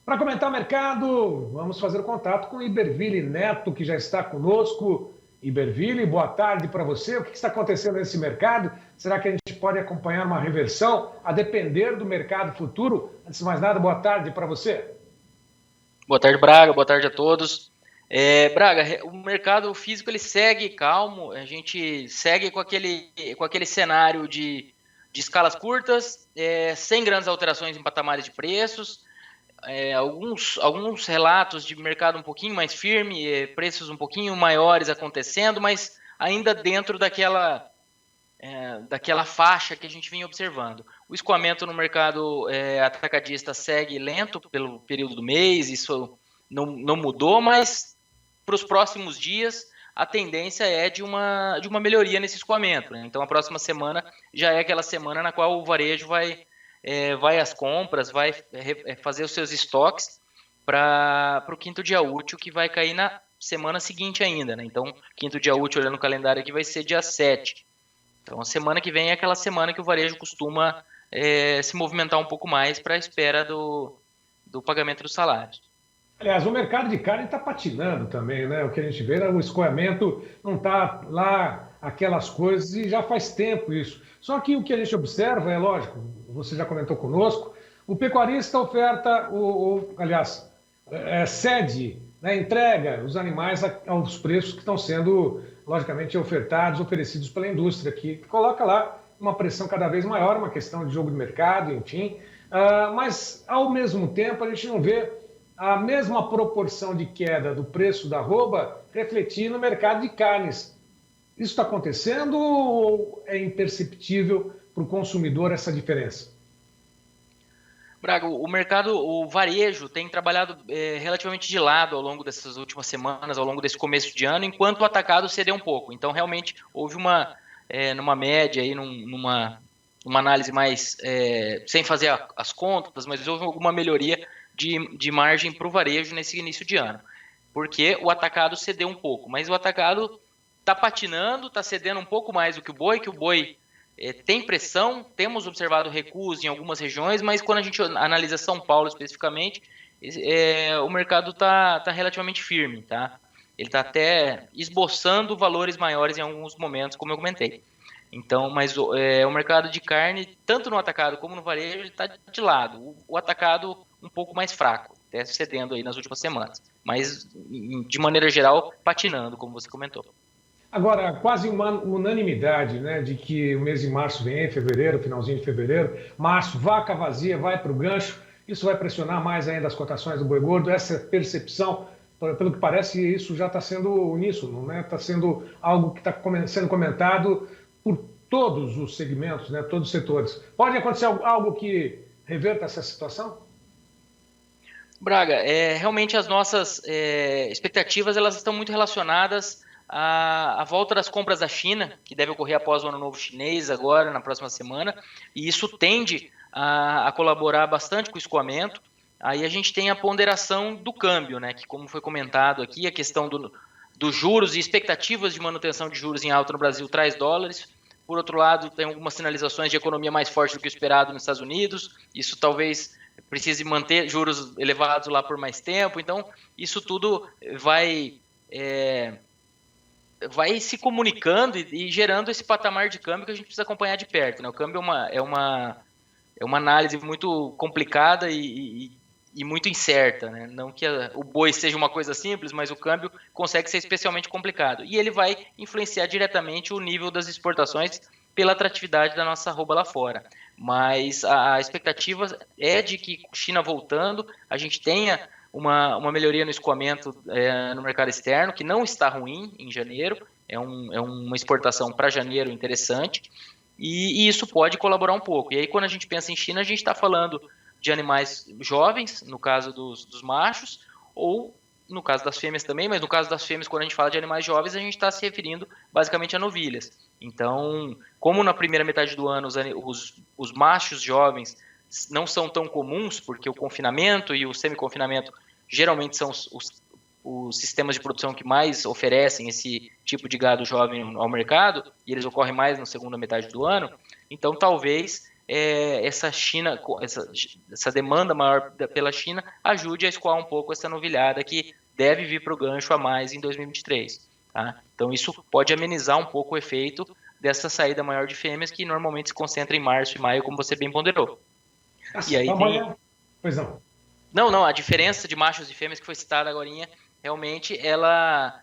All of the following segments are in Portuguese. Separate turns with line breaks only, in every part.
Para comentar o mercado, vamos fazer o contato com o Iberville Neto, que já está conosco. Iberville, boa tarde para você. O que está acontecendo nesse mercado? Será que a gente pode acompanhar uma reversão a depender do mercado futuro? Antes de mais nada, boa tarde para você.
Boa tarde, Braga. Boa tarde a todos. Braga, o mercado físico ele segue calmo. A gente segue com aquele cenário de escalas curtas, sem grandes alterações em patamares de preços. Alguns relatos de mercado um pouquinho mais firme, preços um pouquinho maiores acontecendo, mas ainda dentro daquela faixa que a gente vinha observando. O escoamento no mercado atacadista segue lento pelo período do mês, isso não mudou, mas para os próximos dias a tendência é de uma melhoria nesse escoamento, né? Então a próxima semana já é aquela semana na qual o varejo vai às compras, vai fazer os seus estoques para o quinto dia útil, que vai cair na semana seguinte ainda, né? Então, quinto dia útil, olhando o calendário aqui, vai ser dia 7. Então, a semana que vem é aquela semana que o varejo costuma se movimentar um pouco mais para a espera do pagamento dos salários.
Aliás, o mercado de carne está patinando também, né? O que a gente vê, o escoamento não está lá aquelas coisas e já faz tempo isso. Só que o que a gente observa, é lógico, você já comentou conosco, o pecuarista oferta, cede, né, entrega os animais aos preços que estão sendo, logicamente, oferecidos pela indústria, que coloca lá uma pressão cada vez maior, uma questão de jogo de mercado, enfim. Mas, ao mesmo tempo, a gente não vê a mesma proporção de queda do preço da arroba refletir no mercado de carnes. Isso está acontecendo ou é imperceptível para o consumidor essa diferença?
Braga, o varejo tem trabalhado relativamente de lado ao longo dessas últimas semanas, ao longo desse começo de ano, enquanto o atacado cedeu um pouco. Então, realmente, houve numa média, aí, numa análise mais, sem fazer as contas, mas houve alguma melhoria de margem para o varejo nesse início de ano, porque o atacado cedeu um pouco, mas o atacado está patinando, está cedendo um pouco mais do que o boi tem pressão, temos observado recuos em algumas regiões, mas quando a gente analisa São Paulo especificamente, o mercado está relativamente firme, tá? Ele está até esboçando valores maiores em alguns momentos, como eu comentei. Então, mas o mercado de carne, tanto no atacado como no varejo, ele está de lado. O atacado um pouco mais fraco, até cedendo aí nas últimas semanas. Mas, de maneira geral, patinando, como você comentou.
Agora, quase uma unanimidade, né, de que o mês de março vem em fevereiro, finalzinho de fevereiro, março, vaca vazia, vai para o gancho. Isso vai pressionar mais ainda as cotações do boi gordo. Essa percepção, pelo que parece, isso já está sendo uníssono, né? Está sendo algo que está sendo comentado por todos os segmentos, né, todos os setores. Pode acontecer algo que reverta essa situação?
Braga, realmente as nossas expectativas elas estão muito relacionadas à volta das compras da China, que deve ocorrer após o Ano Novo Chinês, agora, na próxima semana, e isso tende a colaborar bastante com o escoamento. Aí a gente tem a ponderação do câmbio, né, que, como foi comentado aqui, a questão dos juros e expectativas de manutenção de juros em alta no Brasil traz dólares. Por outro lado, tem algumas sinalizações de economia mais forte do que o esperado nos Estados Unidos. Isso talvez precise manter juros elevados lá por mais tempo. Então, isso tudo vai se comunicando e gerando esse patamar de câmbio que a gente precisa acompanhar de perto, né? O câmbio é uma análise muito complicada e muito incerta, né? Não que o boi seja uma coisa simples, mas o câmbio consegue ser especialmente complicado. E ele vai influenciar diretamente o nível das exportações pela atratividade da nossa arroba lá fora. Mas a expectativa é de que, China voltando, a gente tenha uma melhoria no escoamento no mercado externo, que não está ruim em janeiro, é uma exportação para janeiro interessante, e isso pode colaborar um pouco. E aí, quando a gente pensa em China, a gente está falando de animais jovens, no caso dos machos, ou no caso das fêmeas também, mas no caso das fêmeas, quando a gente fala de animais jovens, a gente está se referindo basicamente a novilhas. Então, como na primeira metade do ano os machos jovens não são tão comuns, porque o confinamento e o semi-confinamento geralmente são os sistemas de produção que mais oferecem esse tipo de gado jovem ao mercado, e eles ocorrem mais na segunda metade do ano, então talvez essa China, essa demanda maior pela China, ajude a escoar um pouco essa novilhada que deve vir para o gancho a mais em 2023. Tá? Então isso pode amenizar um pouco o efeito dessa saída maior de fêmeas que normalmente se concentra em março e maio, como você bem ponderou.
E aí amanhã... Pois não.
Não, a diferença de machos e fêmeas que foi citada agora, realmente ela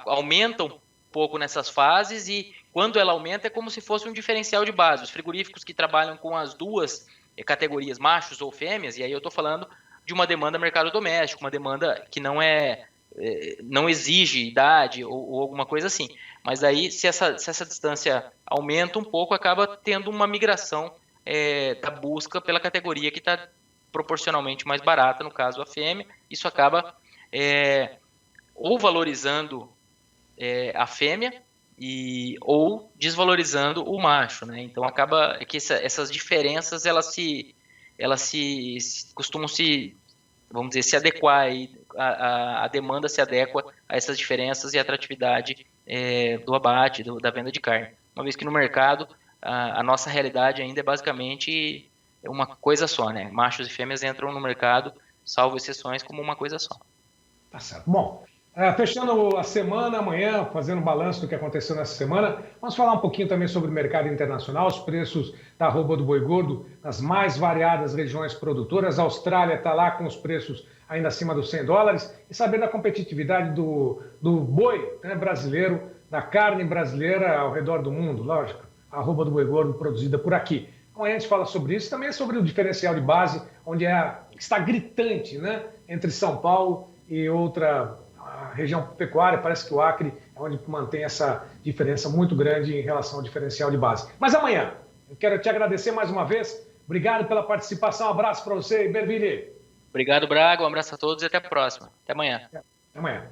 aumenta um pouco nessas fases e quando ela aumenta é como se fosse um diferencial de base. Os frigoríficos que trabalham com as duas categorias, machos ou fêmeas, e aí eu estou falando de uma demanda mercado doméstico, uma demanda que não exige idade ou alguma coisa assim. Mas aí, se essa distância aumenta um pouco, acaba tendo uma migração da busca pela categoria que está proporcionalmente mais barata, no caso a fêmea. Isso acaba ou valorizando a fêmea ou desvalorizando o macho, né? Então acaba que essas diferenças elas costumam vamos dizer, se adequar aí, a demanda se adequa a essas diferenças e a atratividade do abate, da venda de carne. Uma vez que no mercado a nossa realidade ainda é basicamente uma coisa só, né? Machos e fêmeas entram no mercado, salvo exceções, como uma coisa só.
Tá certo. Bom, fechando a semana, amanhã, fazendo um balanço do que aconteceu nessa semana, vamos falar um pouquinho também sobre o mercado internacional, os preços da arroba do boi gordo nas mais variadas regiões produtoras. A Austrália está lá com os preços ainda acima dos $100 e saber da competitividade do boi, né, brasileiro, da carne brasileira ao redor do mundo, lógico. A arroba do boi gordo produzida por aqui. Amanhã a gente fala sobre isso, também sobre o diferencial de base, onde está gritante, né, entre São Paulo e outra região pecuária. Parece que o Acre é onde mantém essa diferença muito grande em relação ao diferencial de base. Mas amanhã, eu quero te agradecer mais uma vez. Obrigado pela participação. Um abraço para você, Iberville.
Obrigado, Braga. Um abraço a todos e até a próxima. Até amanhã.
Até amanhã.